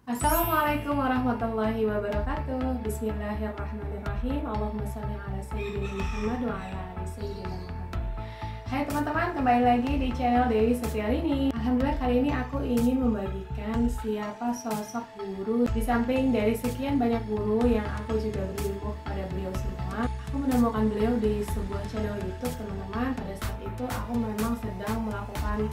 Assalamualaikum warahmatullahi wabarakatuh. Bismillahirrahmanirrahim. Allahumma shalli ala sayyidina Muhammad wa ala ali sayyidina Muhammad. Hai teman-teman, kembali lagi di channel Dewi Setiarini. Alhamdulillah, kali ini aku ingin membagikan siapa sosok guru. Di samping dari sekian banyak guru yang aku juga berilmu kepada beliau semua, aku menemukan beliau di sebuah channel YouTube, teman-teman. Pada saat itu aku memang sedang melakukan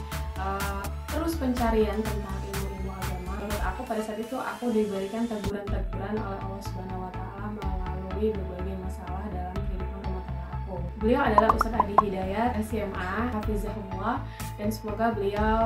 terus pencarian tentang ilmu-ilmu agama. Menurut aku pada saat itu aku diberikan teguran-teguran oleh Allah Subhanahu wa taala melalui berbagai masalah dalam kehidupan rumah tangga aku. Beliau adalah Ustaz Adi Hidayat, SMA, Hafizahullah, dan semoga beliau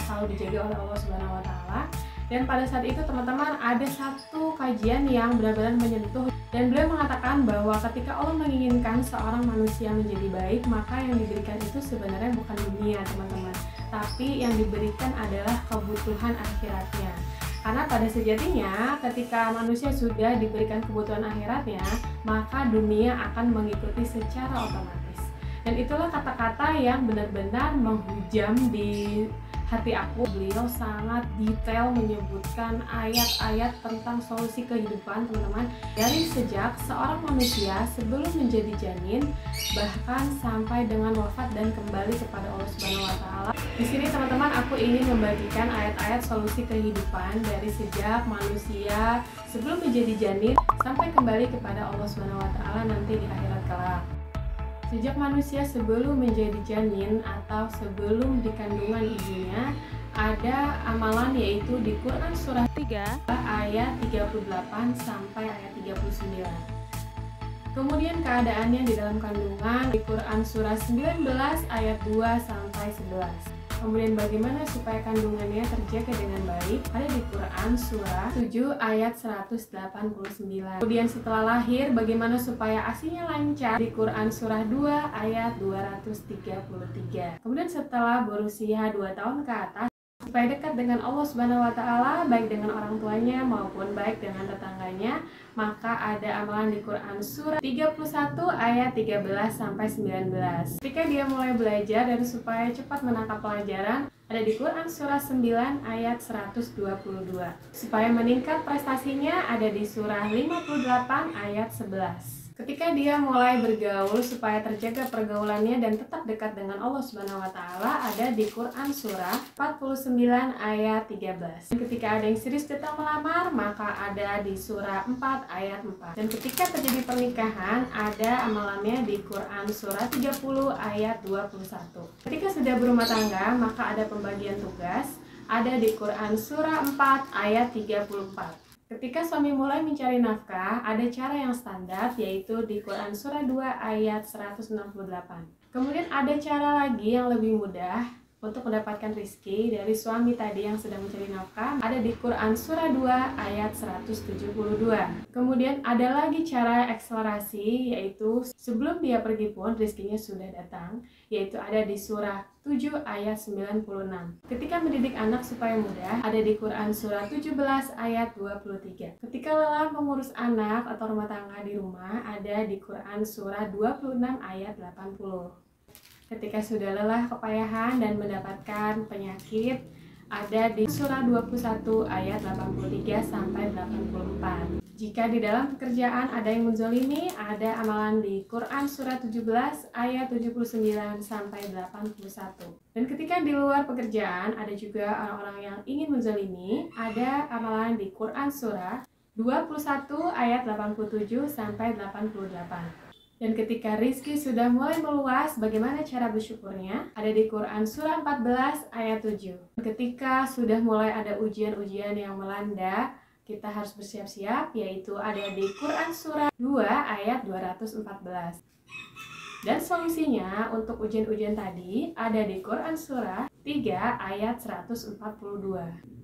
selalu dijaga oleh Allah Subhanahu wa taala. Dan pada saat itu teman-teman, ada satu kajian yang benar-benar menyentuh, dan beliau mengatakan bahwa ketika Allah menginginkan seorang manusia menjadi baik, maka yang diberikan itu sebenarnya bukan dunia, teman-teman, tapi yang diberikan adalah kebutuhan akhiratnya. Karena pada sejatinya ketika manusia sudah diberikan kebutuhan akhiratnya, maka dunia akan mengikuti secara otomatis. Dan itulah kata-kata yang benar-benar menghujam di hati aku. Beliau sangat detail menyebutkan ayat-ayat tentang solusi kehidupan, teman-teman, dari sejak seorang manusia sebelum menjadi janin, bahkan sampai dengan wafat dan kembali kepada Allah Subhanahu wa taala. Di sini teman-teman, aku ingin membagikan ayat-ayat solusi kehidupan dari sejak manusia sebelum menjadi janin sampai kembali kepada Allah Subhanahu wa taala nanti di akhirat kelak. Sejak manusia sebelum menjadi janin atau sebelum di kandungan ibunya, ada amalan yaitu di Quran surah 3 ayat 38 sampai ayat 39. Kemudian keadaannya di dalam kandungan di Quran surah 19 ayat 2 sampai 11. Kemudian bagaimana supaya kandungannya terjaga dengan baik, ada di Quran surah 7 ayat 189. Kemudian setelah lahir, bagaimana supaya ASINya lancar, di Quran surah 2 ayat 233. Kemudian setelah berusia 2 tahun ke atas, supaya dekat dengan Allah Subhanahu wa taala, baik dengan orang tuanya maupun baik dengan tetangganya, maka ada amalan di Quran surah 31 ayat 13 sampai 19. Ketika dia mulai belajar dan supaya cepat menangkap pelajaran, ada di Quran surah 9 ayat 122. Supaya meningkat prestasinya, ada di surah 58 ayat 11. Ketika dia mulai bergaul supaya terjaga pergaulannya dan tetap dekat dengan Allah Subhanahu wa taala, ada di Quran surah 49 ayat 13. Dan ketika ada yang serius datang melamar, maka ada di surah 4 ayat 4. Dan ketika terjadi pernikahan, ada amalannya di Quran surah 30 ayat 21. Ketika sudah berumah tangga, maka ada pembagian tugas, ada di Quran surah 4 ayat 34. Ketika suami mulai mencari nafkah, ada cara yang standar, yaitu di Quran surah 2 ayat 168. Kemudian ada cara lagi yang lebih mudah untuk mendapatkan rizki dari suami tadi yang sedang mencari nafkah, ada di Quran surah 2 ayat 172. Kemudian ada lagi cara akselerasi, yaitu sebelum dia pergi pun rizkinya sudah datang, yaitu ada di surah 7 ayat 96. Ketika mendidik anak supaya mudah, ada di Quran surah 17 ayat 23. Ketika lelah mengurus anak atau rumah tangga di rumah, ada di Quran surah 26 ayat 80. Ketika sudah lelah kepayahan dan mendapatkan penyakit, ada di surah 21 ayat 83 sampai 84. Jika di dalam pekerjaan ada yang menzalimi, ada amalan di Quran surah 17 ayat 79 sampai 81. Dan ketika di luar pekerjaan ada juga orang-orang yang ingin menzalimi, ada amalan di Quran surah 21 ayat 87 sampai 88. Dan ketika rizki sudah mulai meluas, bagaimana cara bersyukurnya? Ada di Quran surah 14 ayat 7. Ketika sudah mulai ada ujian-ujian yang melanda, kita harus bersiap-siap, yaitu ada di Quran surah 2 ayat 214. Dan solusinya untuk ujian-ujian tadi ada di Quran surah 3 ayat 142.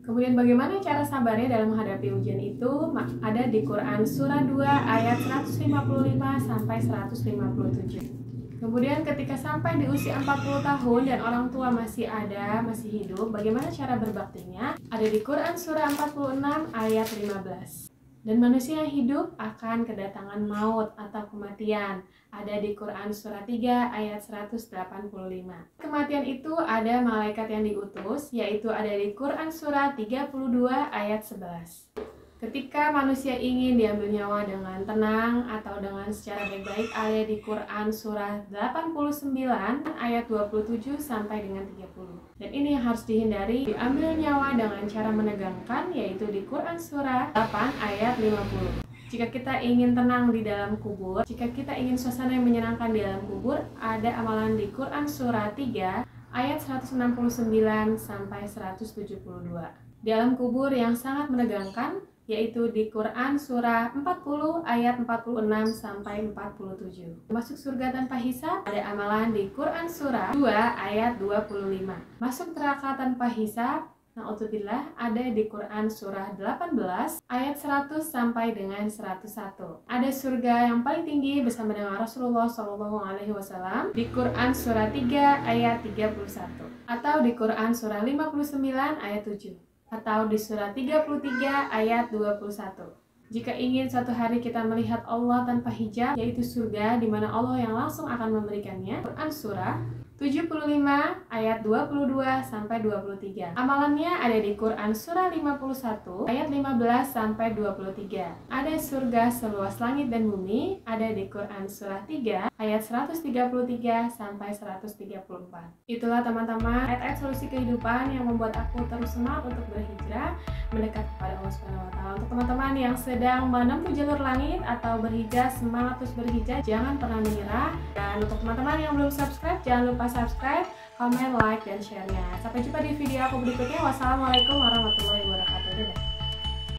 Kemudian bagaimana cara sabarnya dalam menghadapi ujian itu? Ada di Quran surah 2 ayat 155 sampai 157. Kemudian ketika sampai di usia 40 tahun dan orang tua masih hidup, bagaimana cara berbaktinya? Ada di Quran surah 46 ayat 15. Dan manusia yang hidup akan kedatangan maut atau kematian. Ada di Quran surah 3 ayat 185. Kematian itu ada malaikat yang diutus, yaitu ada di Quran surah 32 ayat 11. Ketika manusia ingin diambil nyawa dengan tenang atau dengan secara baik-baik, ada di Quran surah 89 ayat 27 sampai dengan 30. Dan ini yang harus dihindari, diambil nyawa dengan cara menegangkan, yaitu di Quran surah 8 ayat 50. Jika kita ingin tenang di dalam kubur, jika kita ingin suasana yang menyenangkan di dalam kubur, ada amalan di Quran surah 3 ayat 169 sampai 172. Di dalam kubur yang sangat menegangkan, yaitu di Quran surah 40 ayat 46 sampai 47. Masuk surga tanpa hisab, ada amalan di Quran surah 2 ayat 25. Masuk neraka tanpa hisab, na'udzubillah, ada di Quran surah 18 ayat 100 sampai dengan 101. Ada surga yang paling tinggi bersama dengan Rasulullah SAW di Quran surah 3 ayat 31, atau di Quran surah 59 ayat 7, atau di surah 33 ayat 21. Jika ingin suatu hari kita melihat Allah tanpa hijab, yaitu surga di mana Allah yang langsung akan memberikannya, Quran surah 75 ayat 22 sampai 23. Amalannya ada di Quran surah 51 ayat 15 sampai 23. Ada surga seluas langit dan bumi, ada di Quran surah 3 ayat 133 sampai 134. Itulah teman-teman ayat-ayat solusi kehidupan yang membuat aku terus semangat untuk berhijrah mendekat kepada Allah Subhanahu wa taala. Untuk teman-teman yang sedang menempuh jalur langit atau berhijrah, semangat terus berhijrah, jangan pernah menyerah. Dan untuk teman-teman yang belum subscribe, jangan lupa subscribe, komen, like, dan share-nya. Sampai jumpa di video aku berikutnya. Wassalamualaikum warahmatullahi wabarakatuh. Dadah.